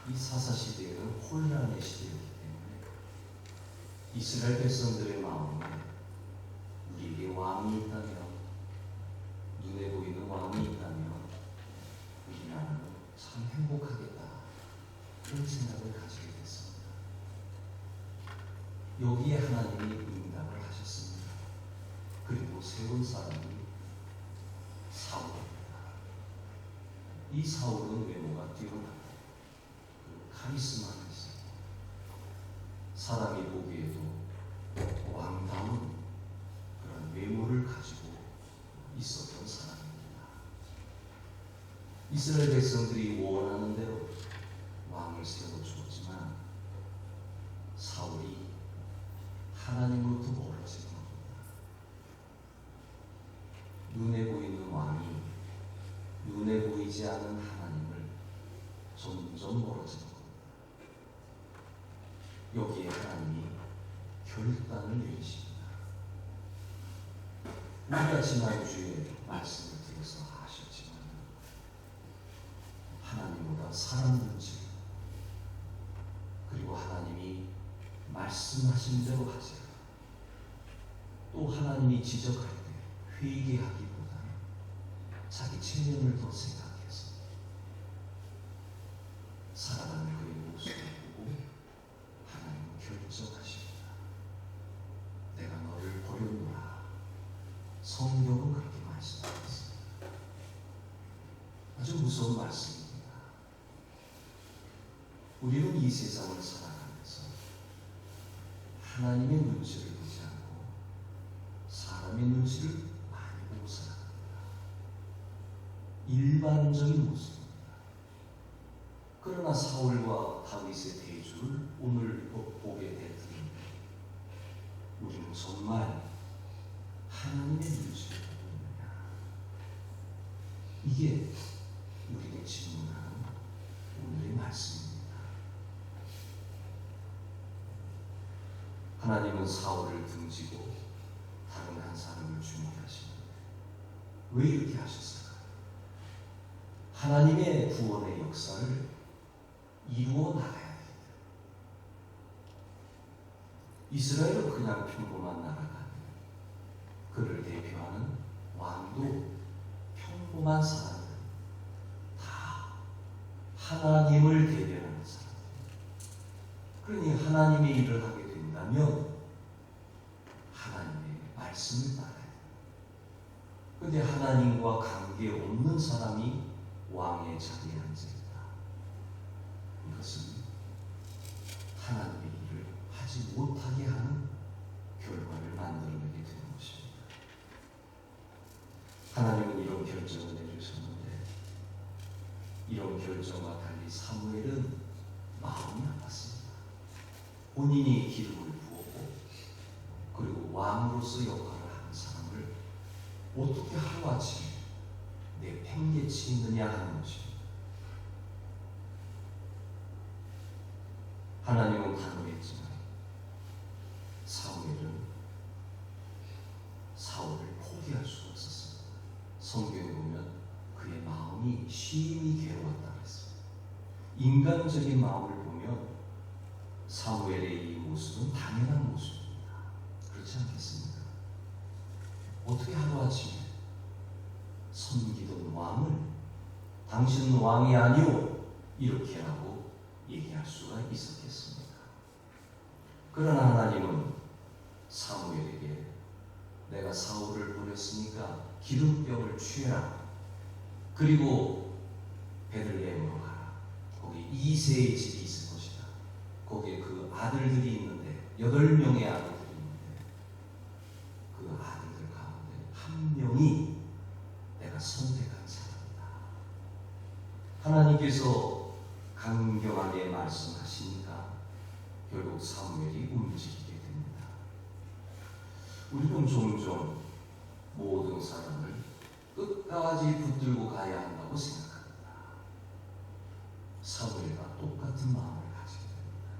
이 사사시대에는 혼란의 시대였기 때문에 이스라엘 백성들의 마음에 우리에게 왕이 있다면, 눈에 보이는 왕이 있다면 우리나라는 참 행복하겠다, 그런 생각을 가지게 됐습니다. 여기에 하나님이 응답을 하셨습니다. 그리고 세운 사람이 사울입니다. 이 사울은 외모가 뛰어나고 카리스마가 있어요. 사람이 보기에도 왕다운 그런 외모를 가지고 있었던 사람입니다. 이스라엘 백성들이 원하는 대로 왕을 세워주었지만 사울이 하나님으로부터 멀어지는 겁니다. 눈에 보이는 왕이 눈에 보이지 않는 하나님을 점점 멀어지는 겁니다. 여기에 하나님이 결단을 내리십니다. 우리가 지난주에 말씀을 드려서 아셨지만 하나님보다 사람 눈치, 그리고 하나님이 말씀하신 대로 하세요. 또 하나님이 지적할 때 회개하기보다는 자기 체면을 더 생각해서 살아가는 그의 모습을 보고 하나님은 결정하십니다. 내가 너를 버렸노라. 성경은 그렇게 말씀하고 있습니다. 아주 무서운 말씀입니다. 우리는 이 세상을 살아가면서 하나님의 눈치를 보지 않고 사람의 눈치를 많이 보고 살아갑니다. 일반적인 모습입니다. 그러나 사울과 다윗의 대조를 오늘 보게 될 텐데 우리는 정말 하나님의 눈치를 보고 있느냐? 이게 우리에게 질문하는 오늘의 말씀입니다. 하나님은 사울을 등지고 다른 한 사람을 주목하시는데 왜 이렇게 하셨을까요? 하나님의 구원의 역사를 이루어 나가야 됩니다. 이스라엘은 그냥 평범한 나라가 아니에요. 그를 대표하는 왕도 평범한 사람들, 다 하나님을 대변하는 사람들. 그러니 하나님의 일을 하게 된다면 하나님의 말씀을 따라야 돼요. 그런데 하나님과 관계 없는 사람이 왕의 자리에 앉아 있다. 이것은 하나님의 일을 하지 못하게 하는 결과를 만들어내게 되는 것입니다. 하나님은 이런 결정을 내주셨는데 이런 결정과 달리 사무엘은 마음이 아팠습니다. 본인이 기름을 부었고 그리고 왕으로서 역할을 하는 사람을 어떻게 하루아침에 내팽개치느냐 하는 것입니다. 하나님은 단호했지만 사무엘은 사울을 포기할 수가 없었습니다. 성경에 보면 그의 마음이 심히 괴로웠다 그랬습니다. 인간적인 마음을 보면 사무엘의 이 모습은 당연한 모습입니다. 그렇지 않겠습니까? 어떻게 하루아침에 섬기던 왕을 당신은 왕이 아니오 이렇게 하고 얘기할 수가 있었겠습니까? 그러나 하나님은 사무엘에게 내가 사울을 보냈으니까 기름병을 취해라. 그리고 베들레헴으로 가라. 거기 이새의 집이 있을 것이다. 거기에 그 아들들이 있는데 8명의 아들들이 있는데 그 아들들 가운데 한 명이 내가 선택한 사람이다. 하나님께서 강경하게 말씀하시니까 결국 사무엘이 움직이게 됩니다. 우리는 종종 모든 사람을 끝까지 붙들고 가야 한다고 생각합니다. 사무엘과 똑같은 마음을 가지게 됩니다.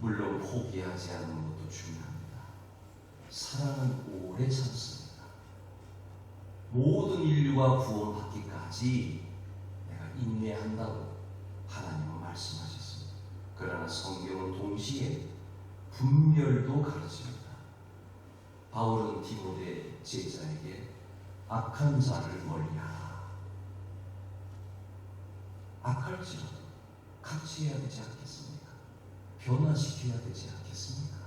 물론 포기하지 않는 것도 중요합니다. 사랑은 오래 참습니다. 모든 인류가 구원받기까지 내가 인내한다고 하나님은 말씀하셨습니다. 그러나 성경은 동시에 분별도 가르칩니다. 바울은 디모데 제자에게 악한 자를 멀리하라. 악할지라도 같이해야 되지 않겠습니까? 변화시켜야 되지 않겠습니까?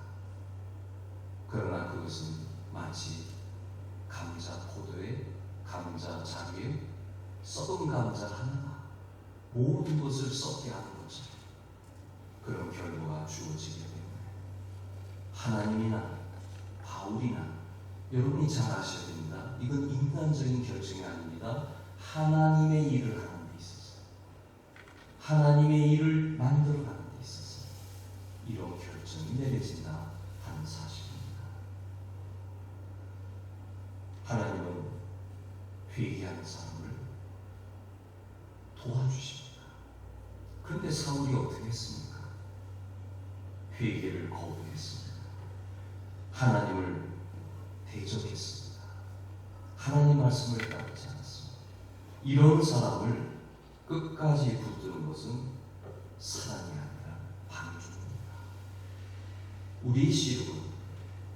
그러나 그것은 마치 감자 포도에 감자 자루에 썩은 감자 하나가 모든 것을 썩게 하는 것처럼 그런 결과가 주어지게 되는 하나님이나 바울이나 여러분이 잘 아셔야 됩니다. 이건 인간적인 결정이 아닙니다. 하나님의 일을 하는 데 있어서 하나님의 일을 만들어가는 데 있어서 이런 결정이 내려진다 하는 사실입니다. 하나님은 회개하는 사람을 도와주십니다. 그런데 사울이 어떻게 했습니까? 회개를 거부했습니다. 하나님을 대적했습니다. 하나님 말씀을 따르지 않았습니다. 이런 사람을 끝까지 붙드는 것은 사랑이 아니라 방종입니다. 우리의 씨름은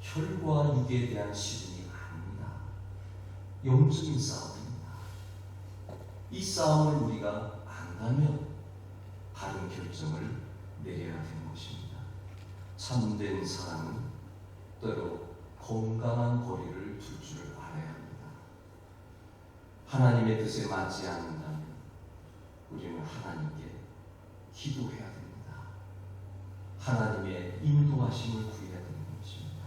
혈과 육에 대한 씨름이 아닙니다. 영적인 싸움입니다. 이 싸움을 우리가 안 가면 바른 결정을 내려야 되는 것입니다. 참된 사랑은 때로 건강한 거리를 둘 줄 알아야 합니다. 하나님의 뜻에 맞지 않는다면 우리는 하나님께 기도해야 됩니다. 하나님의 인도하심을 구해야 되는 것입니다.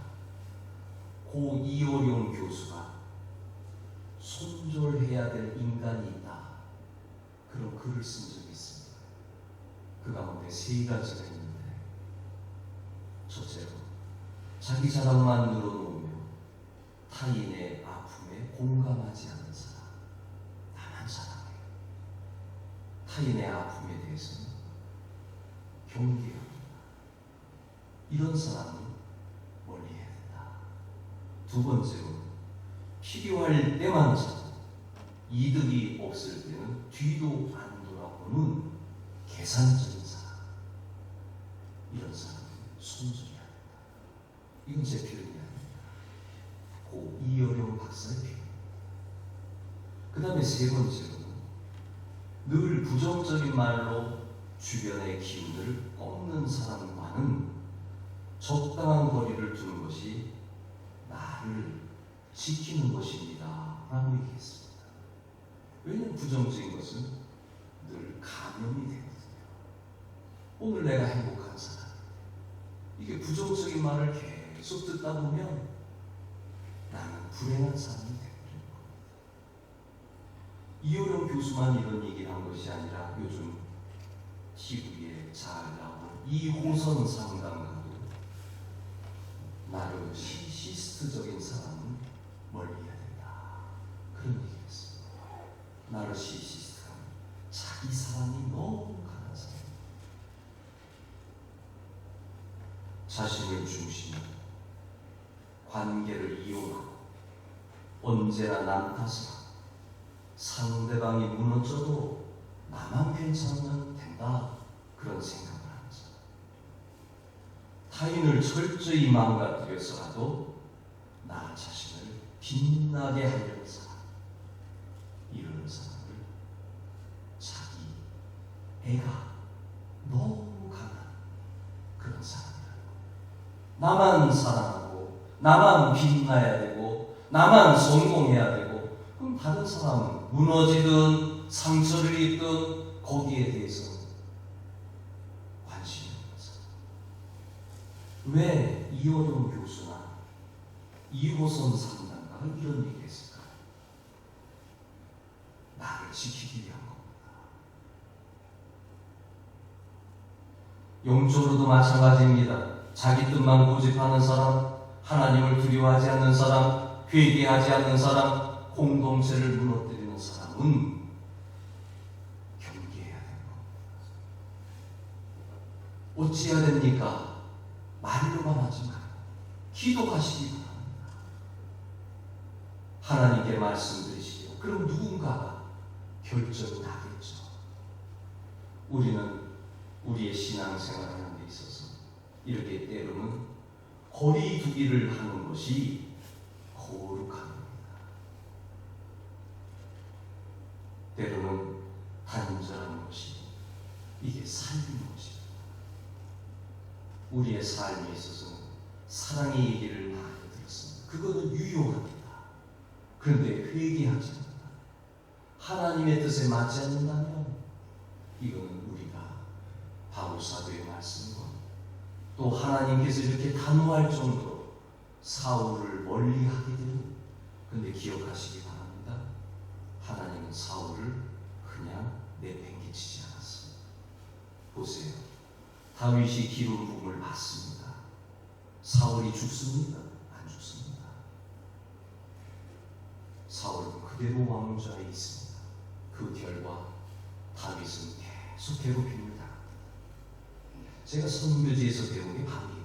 고 이어룡 교수가 손절해야 될 인간이 있다. 그런 글을 쓴 적이 있습니다. 그 가운데 세 가지가 있는데, 첫째로 자기 자랑만 늘어놓으며 타인의 아픔에 공감하지 않는 사람, 나만 사랑해요. 타인의 아픔에 대해서는 경계해야 합니다. 이런 사람은 멀리해야 된다. 두 번째로 필요할 때만 찾고 이득이 없을 때는 뒤도 안 돌아보는 계산적인 사람, 이런 사람은 손절해야 된다. 이건 제 표현이 아닙니다. 고 이어룡 박사의 표현입니다. 그 다음에 세 번째로는 늘 부정적인 말로 주변의 기운을 꺾는 사람과는 적당한 거리를 두는 것이 나를 지키는 것입니다 라고 얘기했습니다. 왜냐하면 부정적인 것은 늘 감염이 되거든요. 오늘 내가 행복한 사람, 이게 부정적인 말을 계속 듣다 보면 나는 불행한 사람이 되어버리는 겁니다. 이어룡 교수만 이런 얘기를 한 것이 아니라 요즘 TV에 잘 나오는 이호선 상담가도 나르시시스트적인 사람은 멀리해야 된다, 그런 얘기를 했습니다. 나르시시스트가 자기 사랑이 너무 강한 사람, 자신을 중심으로 관계를 이용하고 언제나 남 탓을 하고 상대방이 무너져도 나만 괜찮으면 된다, 그런 생각을 하는 사람, 타인을 철저히 망가뜨려서라도 나 자신을 빛나게 하려는 사람, 이런 사람을 자기 애가 너무 강한 그런 사람이라는 겁니다. 나만 사랑하고 나만 빛나야 되고 나만 성공해야 되고, 그럼 다른 사람은 무너지든 상처를 입든 거기에 대해서 관심이 없는 사람. 왜 이어룡 교수나 이호선 상담가가 이런 얘기를 했을까요? 나를 지키기 위한 겁니다. 영적으로도 마찬가지입니다. 자기 뜻만 고집하는 사람, 하나님을 두려워하지 않는 사람, 회개하지 않는 사람, 공동체를 무너뜨리는 사람은 경계해야 되는 겁니다. 어찌해야 됩니까? 말로만 하지 말고 기도하시기 바랍니다. 하나님께 말씀드리시고, 그럼 누군가가 결정이 나겠죠. 우리는 우리의 신앙생활을 하는 데 있어서 이렇게 때로는 거리두기를 하는 것이 거룩한 겁니다. 때로는 단절하는 것이 이게 삶인 것입니다. 우리의 삶에 있어서는 사랑의 얘기를 많이 들었습니다. 그거는 유용합니다. 그런데 회개하지 않는다, 하나님의 뜻에 맞지 않는다면 이거는 우리가 바울 사도의 말씀과 또 하나님께서 이렇게 단호할 정도로 사울을 멀리하게 되는, 근데 기억하시기 바랍니다. 하나님은 사울을 그냥 내팽개치지 않았습니다. 보세요. 다윗이 기름 부음을 받습니다. 사울이 죽습니까? 안 죽습니다. 사울은 그대로 왕좌에 있습니다. 그 결과 다윗은 계속 괴롭힘을 당합니다. 제가 선교지에서 배운 게 바로 이겁니다.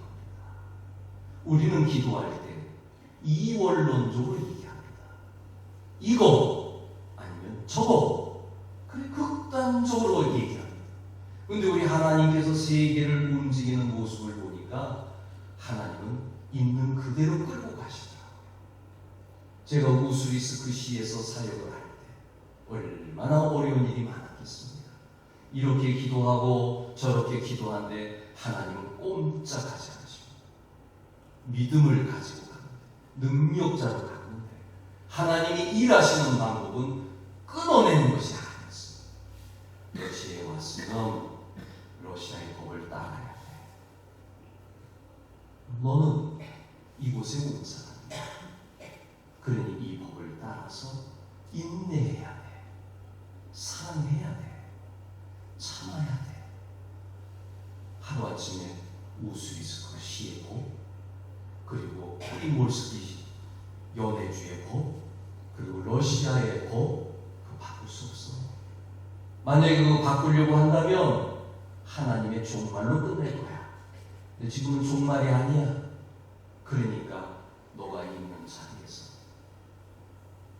우리는 기도할 때 이원론적으로 얘기합니다. 이거 아니면 저거, 그래 극단적으로 얘기합니다. 그런데 우리 하나님께서 세계를 움직이는 모습을 보니까 하나님은 있는 그대로 끌고 가시더라고요. 제가 우스리스크 시에서 사역을 할 때 얼마나 어려운 일이 많았겠습니까? 이렇게 기도하고 저렇게 기도하는데 하나님은 꼼짝하지 않으십니다. 믿음을 가지고 가는데, 능력자로 가는데, 하나님이 일하시는 방법은 끊어내는 것이 아니었습니다. 러시아에 왔으면 러시아의 법을 따라야 돼. 너는 이곳에 온 사람이야. 그러니 이 법을 따라서 인내해야 돼. 사랑해야 돼. 참아야 돼. 하루아침에 우스리스크 시의 법, 그리고 프리몰스키 연해주의 법, 그리고 러시아의 법, 그거 바꿀 수 없어. 만약에 그거 바꾸려고 한다면 하나님의 종말로 끝낼 거야. 근데 지금은 종말이 아니야. 그러니까 너가 있는 자리에서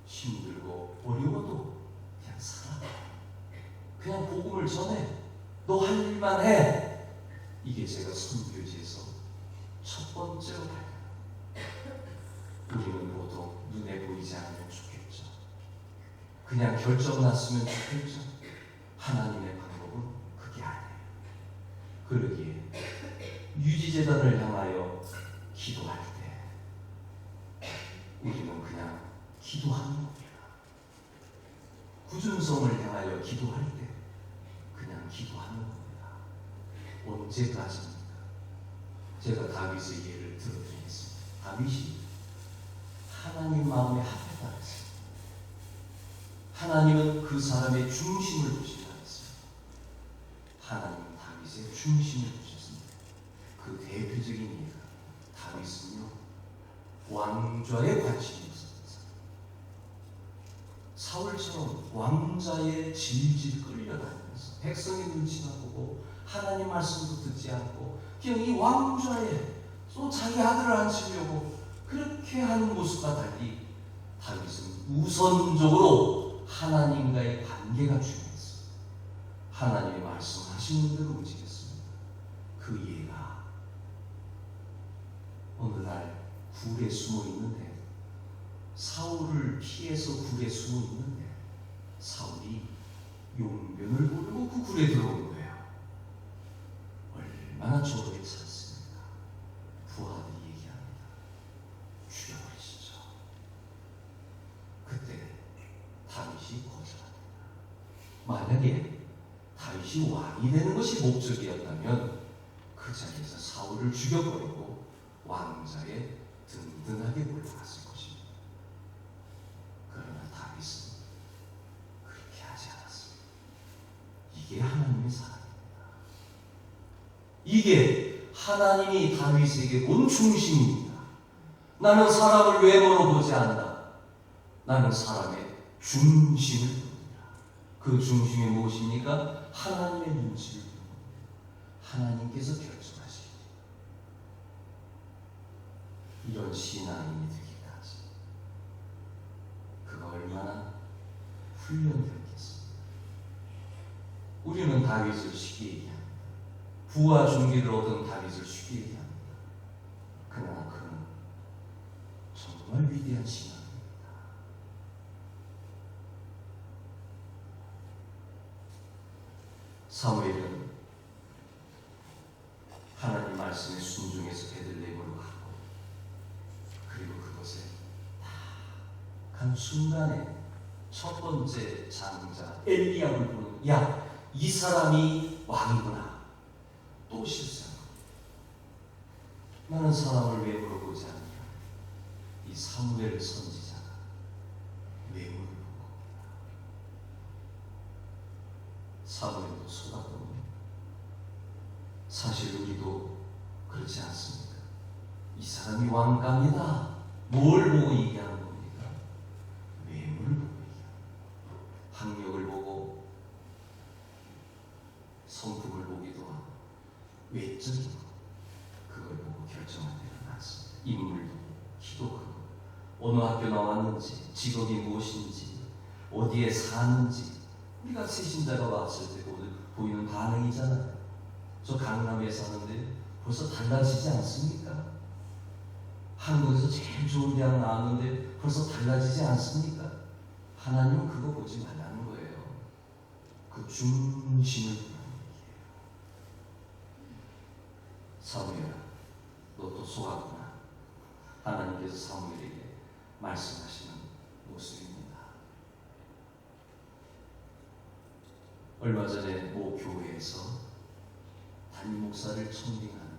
힘들고 어려워도 그냥 살아. 그냥 복음을 전해. 너 할 일만 해. 이게 제가 선교지에서 첫 번째로 발견합니다. 우리는 보통 눈에 보이지 않으면 좋겠죠. 그냥 결정 났으면 좋겠죠. 하나님의 방법은 그게 아니에요. 그러기에 유지재단을 향하여 기도할 때 우리는 그냥 기도하는 겁니다. 구준성을 향하여 기도할 때 그냥 기도하는 겁니다. 언제까지입니까? 제가 다윗의 예를 들어드리겠습니다. 다윗이 하나님 마음에 합했다 했습니다. 하나님은 그 사람의 중심을 보신다 했습니다. 하나님은 다윗의 중심을 보셨습니다. 그 대표적인 예가 다윗은요, 왕좌에 관심이 있었습니다. 사울처럼 왕좌에 질질 끌려다니면서 백성의 눈치나 보고 하나님 말씀도 듣지 않고 그냥 이 왕좌에 또 자기 아들을 앉히려고 그렇게 하는 모습과 달리 다윗은 우선적으로 하나님과의 관계가 중요했어요. 하나님의 말씀하시는 대로 움직였습니다. 그 예가 오늘날 굴에 숨어 있는데, 사울을 피해서 굴에 숨어 있는데 사울이 용변을 부르고 그 굴에 들어온 거예요. 얼마나 저렇게 찼습니까? 부하들이 얘기합니다. 죽여버리시죠. 그때 다윗이 거절합니다. 만약에 다윗이 왕이 되는 것이 목적이었다면 그 자리에서 사울을 죽여버리고 왕자에 든든하게 올라갔을 것입니다. 그러나 다윗은 그렇게 하지 않았습니다. 이게 하나님의 사랑입니다. 이게 하나님이 다윗에게 본 중심입니다. 나는 사람을 외모로 보지 않는다. 나는 사람의 중심을 봅니다. 그 중심이 무엇입니까? 하나님의 눈치를 봅니다. 하나님께서 결정하시기. 이런 신앙인이 되기까지 그가 얼마나 훈련되었겠습니까? 우리는 다윗을 쉽게 얘기합니다. 부와 존귀를 얻은 다윗을 쉽게 얘기합니다. 그러나 그는 정말 위대한 신앙입니다. 사무엘은 하나님 말씀에 순종해서 베들레헴으로 가고, 그리고 그것에 딱 한 순간에 첫 번째 장자 엘리야를 부르는, 야, 이 사람이 왕이구나. 또 실수한 거예요. 나는 사람을 왜 물어보지 않냐? 이 사무엘 선지자가 왜 물어본 겁니다. 사무엘도 속았거든요. 사실 우리도 그렇지 않습니까? 이 사람이 왕감이다. 뭘 보고 얘기하는 겁니까? 외모를 보고 얘기합니다. 학력을 보고, 성품을 보기도 하고, 외적인 것, 그걸 보고 결정할 때가 많습니다. 인물도, 키도 크고, 어느 학교 나왔는지, 직업이 무엇인지, 어디에 사는지, 우리가 세신자가 왔을 때 보이는 반응이잖아요. 저 강남에 사는데 벌써 달라지지 않습니까? 한국에서 제일 좋은 대학 나왔는데 벌써 달라지지 않습니까? 하나님은 그거 보지 말라는 거예요. 그 중심을 보라는 얘기예요. 사무엘아, 너 또 속았구나. 하나님께서 사무엘에게 말씀하시는 모습입니다. 얼마 전에 모 교회에서 담임 목사를 청빙하는데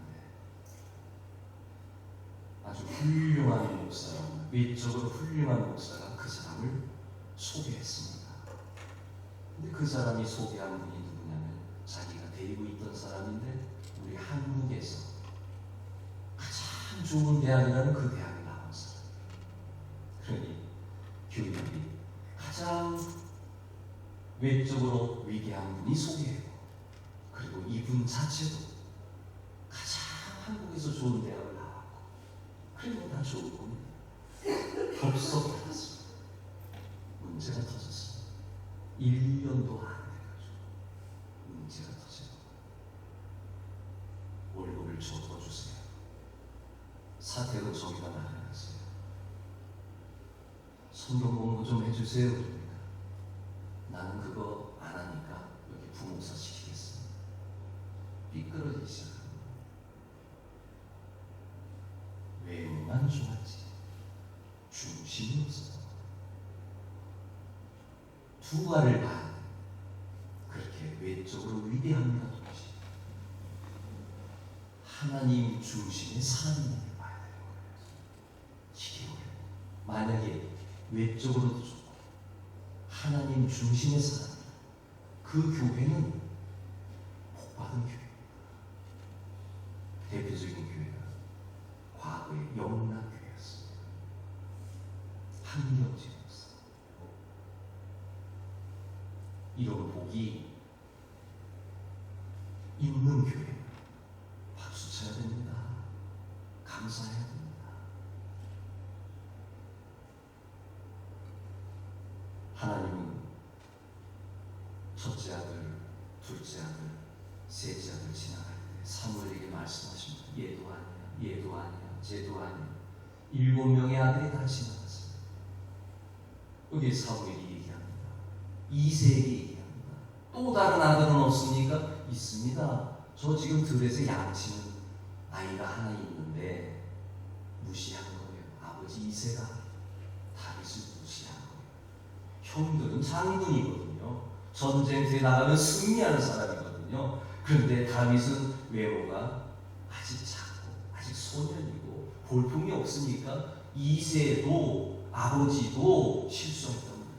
아주 훌륭한 목사가, 외적으로 훌륭한 목사가 그 사람을 소개했습니다. 근데 그 사람이 소개한 분이 누구냐면 자기가 데리고 있던 사람인데 우리 한국에서 가장 좋은 대학이라는 그 대학에 나온 사람. 그러니 교육이 가장 외적으로 위대한 분이 소개했고, 그리고 이분 자체도 가장 한국에서 좋은 대학을 나왔고, 그리고 다 좋은 겁니다. 벌써 받았습니다. 문제가 터졌습니다. 1년도 안 돼가지고 문제가 터지고, 월급을 좀 더 주세요. 사택은 저기다 마련했어요. 성경 공부 좀 해주세요. 그러니까 나는 그거 안 하니까 여기 부목사 시키겠습니다. 삐뚤어지기 시작합니다. 외모만 좋았지 중심이 없어서 두발을 반 그렇게 외적으로 위대합니다. 동시에 하나님 중심의 사람을 봐야 되는 거예요. 지켜요. 만약에 외적으로도 좋고 하나님 중심의 사람, 그 교회는 복받은 교회입니다. 대표적인 교회가 과거의 영락교회였습니다. 한경재 목사. 이런 복이 있는 교회 박수 쳐야 됩니다. 감사해야 됩니다. 하나님은 첫째 아들, 둘째 아들, 셋째 아들 지나갈 때 사무엘에게 말씀하십니다. 얘도 아니야, 얘도 아니야, 쟤도 아니야. 7명의 아들이 다 지나갔습니다. 여기 사무엘이 얘기합니다. 이세에게 얘기합니다. 또 다른 아들은 없습니까? 있습니다. 저 지금 들에서 양치는 아이가 하나 있는데 무시한 거예요. 아버지 이세가 다윗을 무시한 거예요. 형들은 장군이거든요. 전쟁터에 나가면 승리하는 사람이거든요. 그런데 다윗은 외모가 아직 작고 아직 소년이고 볼품이 없으니까 이세도 아버지도 실수했던 거예요.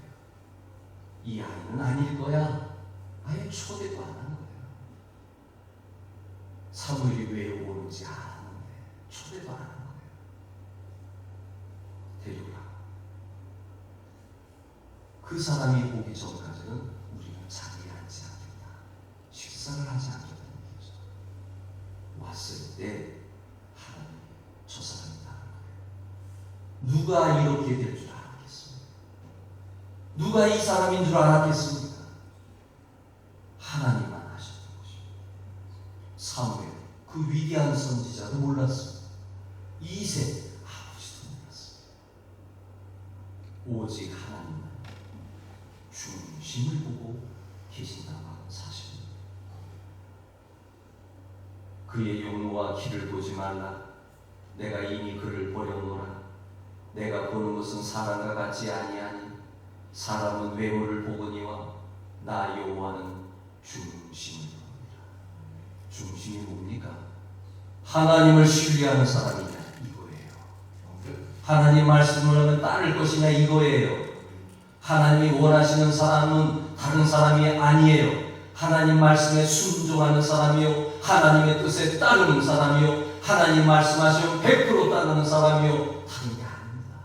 이 아이는 아닐 거야. 아예 초대도 안 한 거예요. 사무엘이 왜 오는지 알았는데 초대도 안 한 거예요. 데려오라. 그 사람이 오기 전까지는 우리는 자리에 앉지 않겠다. 식사를 하지 않겠다는 얘기죠. 왔을 때 하나님 저 사람이 다른 거예요. 누가 이렇게 될 줄 알았겠습니까? 누가 이 사람인 줄 알았겠습니까? 하나님 사무엘, 그 위대한 선지자도 몰랐습니다. 이세, 아버지도 몰랐습니다. 오직 하나님만 중심을 보고 계신다고 하는 사실입니다. 그의 용모와 길을 보지 말라. 내가 이미 그를 보려노라. 내가 보는 것은 사람과 같지 아니하니 사람은 외모를 보거니와 나 여호와는 중심을 봅니다. 중심이 뭡니까? 하나님을 신뢰하는 사람이냐 이거예요. 하나님 말씀을 하면 따를 것이냐 이거예요. 하나님이 원하시는 사람은 다른 사람이 아니에요. 하나님 말씀에 순종하는 사람이요, 하나님의 뜻에 따르는 사람이요, 하나님 말씀하시면 100% 따르는 사람이요, 다른 게 아닙니다.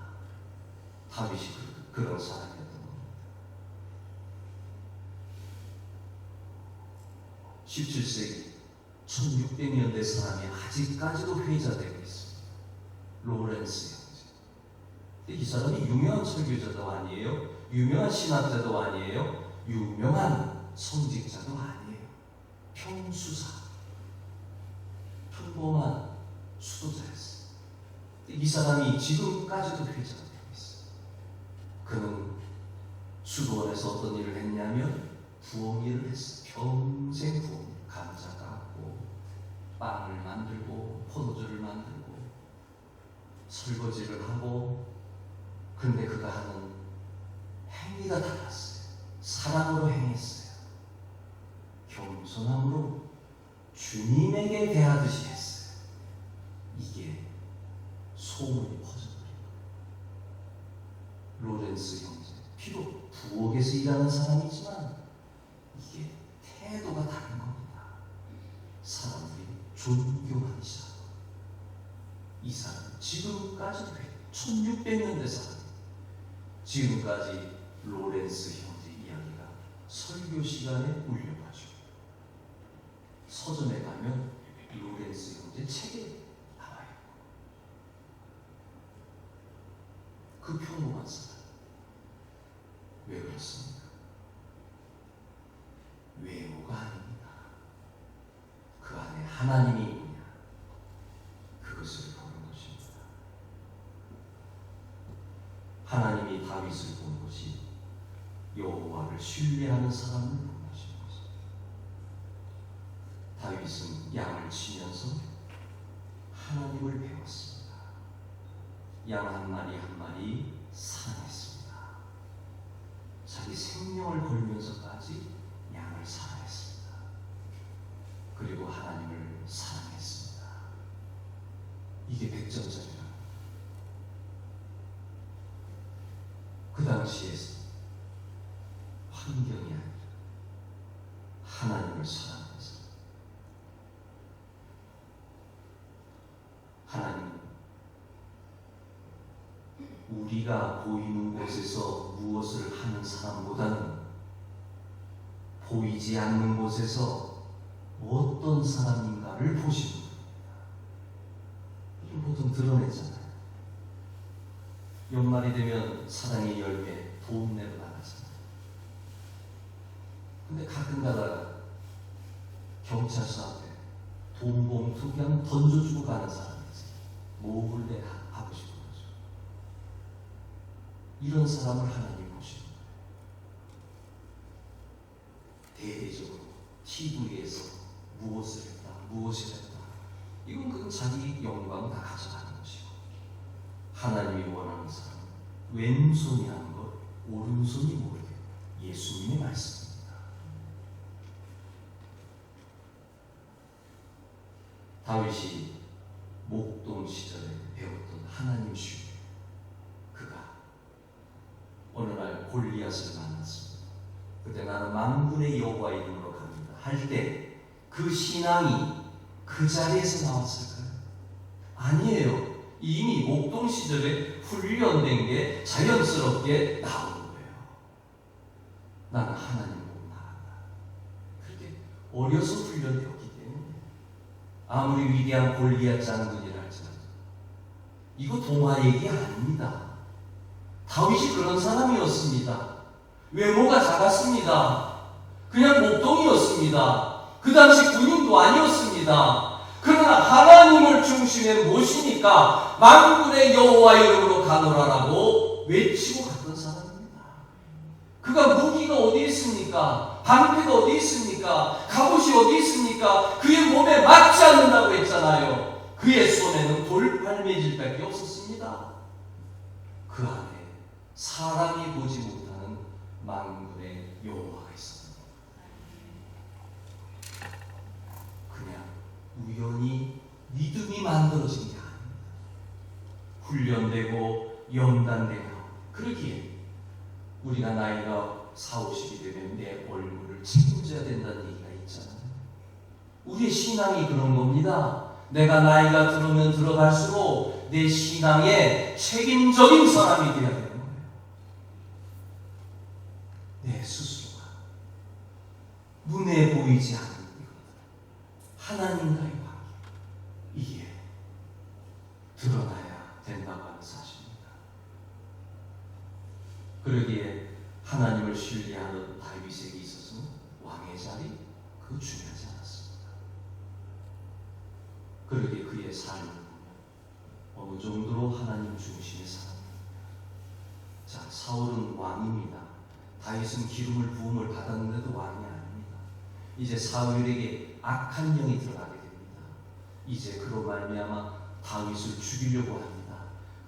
다윗이 그런 사람이었던 겁니다. 17세기 1600년대 사람이 아직까지도 회자되고 있습니다. 로렌스 형제. 이 사람이 유명한 설교자도 아니에요, 유명한 신학자도 아니에요, 유명한 성직자도 아니에요. 평수사, 평범한 수도자였어요. 이 사람이 지금까지도 회자가 되고 있어요. 그는 수도원에서 어떤 일을 했냐면 부엌 일을 했어요. 평생 부엌, 감자 깎고 빵을 만들고 포도주를 만들고 설거지를 하고. 근데 그가 하는 행위가 달랐어요. 사랑으로 행했어요. 겸손함으로 주님에게 대하듯이 했어요. 이게 소문이 퍼져버린 거예요. 로렌스 형제, 비록 부엌에서 일하는 사람이지만 이게 태도가 다른 겁니다. 사람들이 존경하기 시작합니다. 이 사람은 지금까지도 1600년대 사람, 지금까지 로렌스 형제 이야기가 설교 시간에 울려가죠. 서점에 가면 로렌스 형제 책에 나와요. 그 평범한 사람, 왜 그렇습니까? 외모가 아닙니다. 그 안에 하나님이 있느냐, 그것을 보는 것입니다. 하나님이 다윗을 본 것이 여호와를 신뢰하는 사람을 본 것입니다. 다윗은 양을 치면서 하나님을 배웠습니다. 양 한 마리 한 마리 사랑했습니다. 자기 생명을 걸면서까지 양을 사랑했습니다. 그리고 하나님을 사랑했습니다. 이게 백전짜리라. 그 당시에 환경이 아니라 하나님을 사랑해서, 하나님은 우리가 보이는 곳에서 무엇을 하는 사람보다는 보이지 않는 곳에서 어떤 사람인가를 보시는 겁니다. 이걸 보통 드러내잖아요. 연말이 되면 사랑의 열매 돈 내러 나가잖아요. 근데 가끔 가다가 경찰서 앞에 돈 봉투 그냥 던져주고 가는 사람이 있어요. 몰래 하고 싶은 거죠. 이런 사람을 하나님 보시는 거예요. 대대적으로 TV에서 무엇을 했다, 무엇을 했다, 이건 그 자기 영광 다 가져가는 것이고, 하나님이 원하는 사람은 왼손이 하는 것, 오른손이 모르게 예수님의 말씀입니다. 다윗이 목동 시절에 배웠던 하나님 신뢰, 그가 어느 날 골리앗을 만났습니다. 그때 나는 만군의 여호와 이름으로 갑니다 할 때 그 신앙이 그 자리에서 나왔을까요? 아니에요. 이미 목동 시절에 훈련된 게 자연스럽게 나오는 거예요. 나는 하나님 보고 나간다. 그렇게 어려서 훈련되었기 때문에 아무리 위대한 골리앗 장군이라 할지라도 이거 동화 얘기 아닙니다. 다윗이 그런 사람이었습니다. 외모가 작았습니다. 그냥 목동이었습니다. 그 당시 군인도 아니었습니다. 있습니다. 그러나 하나님을 중심에 모시니까 만군의 여호와 이름으로 가노라라고 외치고 갔던 사람입니다. 그가 무기가 어디 있습니까? 방패가 어디 있습니까? 갑옷이 어디 있습니까? 그의 몸에 맞지 않는다고 했잖아요. 그의 손에는 돌팔매질밖에 없었습니다. 그 안에 사람이 보지 못하는 만군의 여호와가 있었습니다. 그냥 우연히 믿음이 만들어진 게 아닙니다. 훈련되고 연단되고 그러기에 우리가 나이가 40, 50이 되면 내 얼굴을 책임져야 된다는 얘기가 있잖아요. 우리의 신앙이 그런 겁니다. 내가 나이가 들으면 들어갈수록 내 신앙에 책임적인 사람이 되어야 되는 거예요. 내 스스로가 눈에 보이지 않는 하나님과의 관계, 이게 드러나야 된다고 하는 사실입니다. 그러기에 하나님을 신뢰하는 다윗에게 있어서는 왕의 자리, 그거 중요하지 않았습니다. 그러기에 그의 삶을 보면 어느 정도로 하나님 중심의 사람입니다. 자, 사울은 왕입니다. 다윗은 기름을 부음을 받았는데도 왕이 아닙니다. 이제 사울에게 악한 영이 들어가게 됩니다. 이제 그로 말미암아 다윗을 죽이려고 합니다.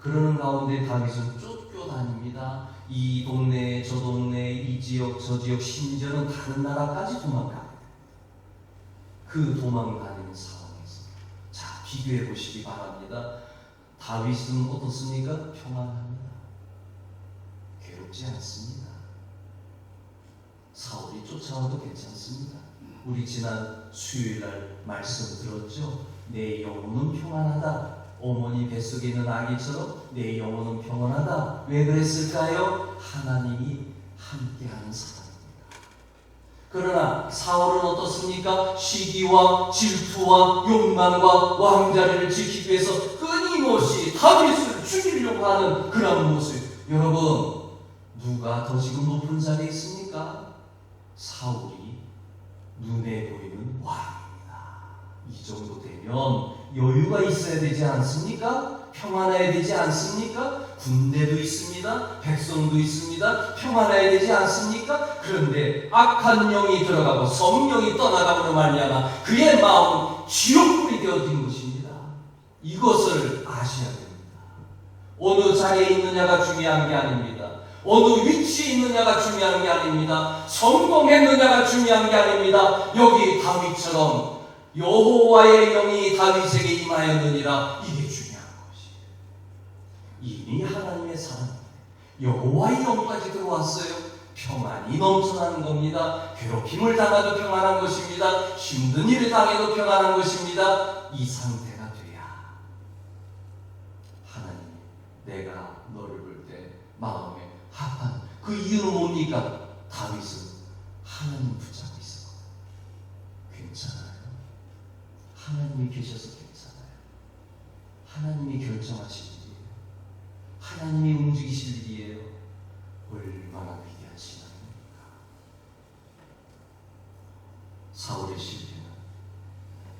그러는 가운데 다윗은 쫓겨다닙니다. 이 동네 저 동네 이 지역 저 지역 심지어는 다른 나라까지 도망가게 됩니다. 그 도망다니는 상황에서 자, 비교해 보시기 바랍니다. 다윗은 어떻습니까? 평안합니다. 괴롭지 않습니다. 사울이 쫓아와도 괜찮습니다. 우리 지난 수요일날 말씀 들었죠? 내 영혼은 평안하다. 어머니 뱃속에 있는 아기처럼 내 영혼은 평안하다. 왜 그랬을까요? 하나님이 함께하는 사람입니다. 그러나 사울은 어떻습니까? 시기와 질투와 욕망과 왕자리를 지키기 위해서 끊임없이 다윗을 죽이려고 하는 그런 모습. 여러분, 누가 더 지금 높은 자리에 있습니까? 사울이 눈에 보이는 왕입니다. 이 정도 되면 여유가 있어야 되지 않습니까? 평안해야 되지 않습니까? 군대도 있습니다. 백성도 있습니다. 평안해야 되지 않습니까? 그런데 악한 영이 들어가고 성령이 떠나가므로 말미암아 그의 마음은 지옥불이 되어진 것입니다. 이것을 아셔야 됩니다. 어느 자리에 있느냐가 중요한 게 아닙니다. 어느 위치에 있느냐가 중요한 게 아닙니다. 성공했느냐가 중요한 게 아닙니다. 여기 다윗처럼 여호와의 영이 다윗에게 임하였느니라, 이게 중요한 것이에요. 이미 하나님의 사람인데 여호와의 영까지 들어왔어요. 평안이 넘쳐나는 겁니다. 괴롭힘을 당해도 평안한 것입니다. 힘든 일을 당해도 평안한 것입니다. 이 상태가 돼야 하나님, 내가 너를 볼 때 마음에 합한 그 이유는 뭡니까? 다윗은 하나님 붙잡고 있었거든요. 괜찮아요. 하나님이 계셔서 괜찮아요. 하나님이 결정하실 일이에요. 하나님이 움직이실 일이에요. 얼마나 위대한 신앙입니까? 사울의 실패는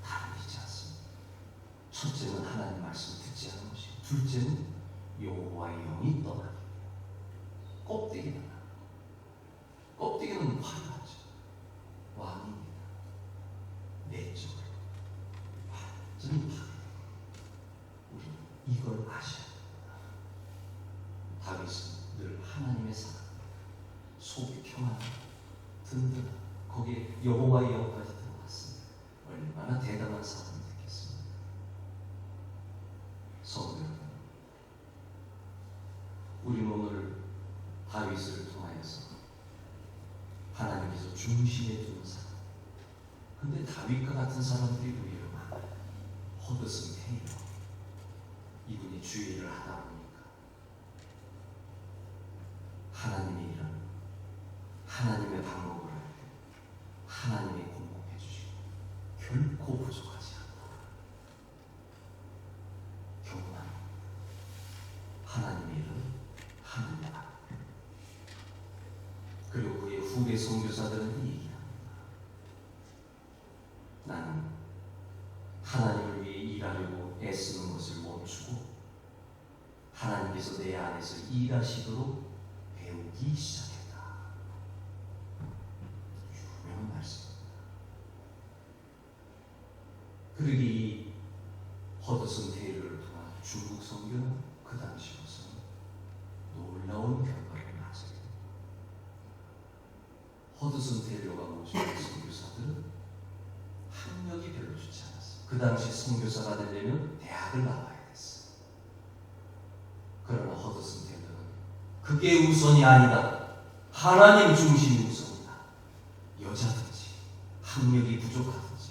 다르지 않습니다. 첫째는 하나님 말씀을 듣지 않은 것이고, 둘째는 여호와의 영이 떠나기. 껍데기는 화려하죠. 왕입니다. 내적으로 완전히 파괴됩니다. 우리는 이걸 아셔야 됩니다. 다윗은 늘 하나님의 사람, 속이 평안하고 든든하고 거기에 여호와의 영까지 들어왔습니다. 얼마나 대단한 사람이 됐겠습니까? 성도 여러분, 우리는 오늘 다윗을 통하여서 하나님께서 중심에 두는 사람. 근데 다윗과 같은 사람들이 의외로 많아요. 허드슨 테일러, 이분이 주의를 하다 보니까 하나님의 일은 하나님의 방법을 할 때 하나님이 공급해 주시고 결코 부족하지 않다. 경건합니다. 하나님의 일은 하나님의 방법. 그리고 그의 후배 선교사들은 얘기합니다. 나는 하나님을 위해 일하려고 애쓰는 것을 멈추고 하나님께서 내 안에서 일하시도록 배우기 시작했다. 유명한 말씀입니다. 그러기 이 허드슨 테일러를 통한 중국 선교는 그 당시로서는 놀라운 결과를 낳았어요. 허드슨 테일러가 모시는 선교사들은 학력이 별로 좋지 않았어요. 그 당시 선교사가 되려면 대학을 나와야 됐어요. 그러나 허드슨 테일러는 그게 우선이 아니다. 하나님 중심이 우선이다. 여자든지 학력이 부족하든지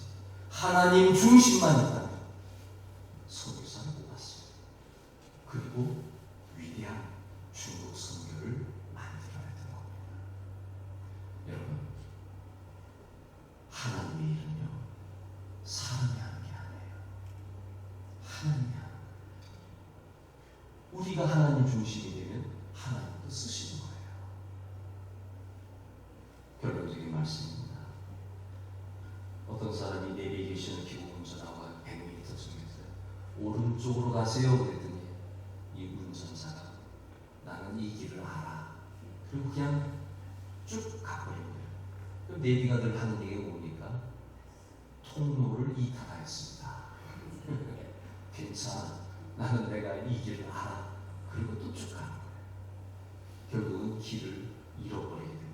하나님 중심만 있다면 선교사를 뽑았어요. 그리고 위대한 중국 선교를 만들어야 되는 겁니다. 여러분, 하나님의 일은요 사람이 하는 게 아니에요. 하나님이 하는 거예요. 우리가 하나님 중심이 되면 하나님도 쓰시는 거예요. 결론적인 말씀입니다. 어떤 사람이 내비게이션을 켜고 운전하고 100m 중에서 오른쪽으로 가세요 그랬더니 이 운전자가 나는 이 길을 알아. 그리고 그냥 쭉 가버린 거예요. 그럼 내비가 늘 하는 얘기가 뭡니까? 통로를 이탈하였습니다. 괜찮아. 나는 내가 이 길을 알아. 그리고 또 쭉 가는 거예요. 결국은 길을 잃어버리게 됩니다.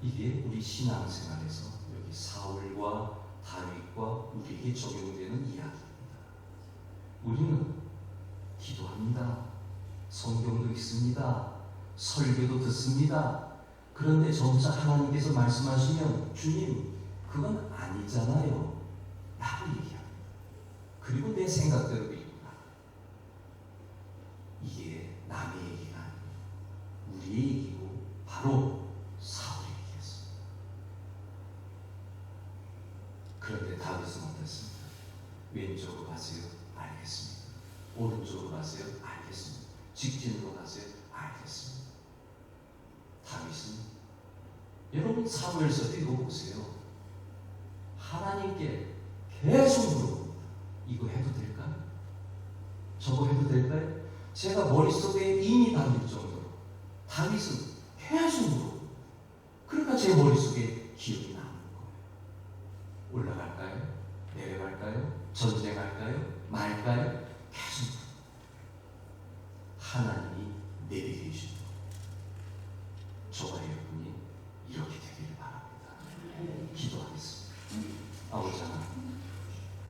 이게 우리 신앙생활에서 여기 사울과 다윗과 우리에게 적용되는 이야기입니다. 우리는 기도합니다. 성경도 읽습니다. 설교도 듣습니다. 그런데 점차 하나님께서 말씀하시면 주님 그건 아니잖아요 라고 얘기합니다. 그리고 내 생각대로 믿고 나가. 이게 남의 얘기가 아니에요. 우리의 얘기고 바로 사울의 얘기였습니다. 그런데 다윗은 어땠습니까? 왼쪽으로 가세요? 알겠습니다. 오른쪽으로 가세요? 알겠습니다. 직진으로 가세요? 알겠습니다. 다윗은 여러분 사무엘서 읽어보세요. 하나님께 계속 물어봅니다. 이거 해도 될까요? 저거 해도 될까요? 제가 머릿속에 이미 담길 정도로 다윗은 계속 물어봅니다. 그러니까 제 머릿속에 기억이 남는 거예요. 올라갈까요? 내려갈까요? 전쟁할까요? 말까요?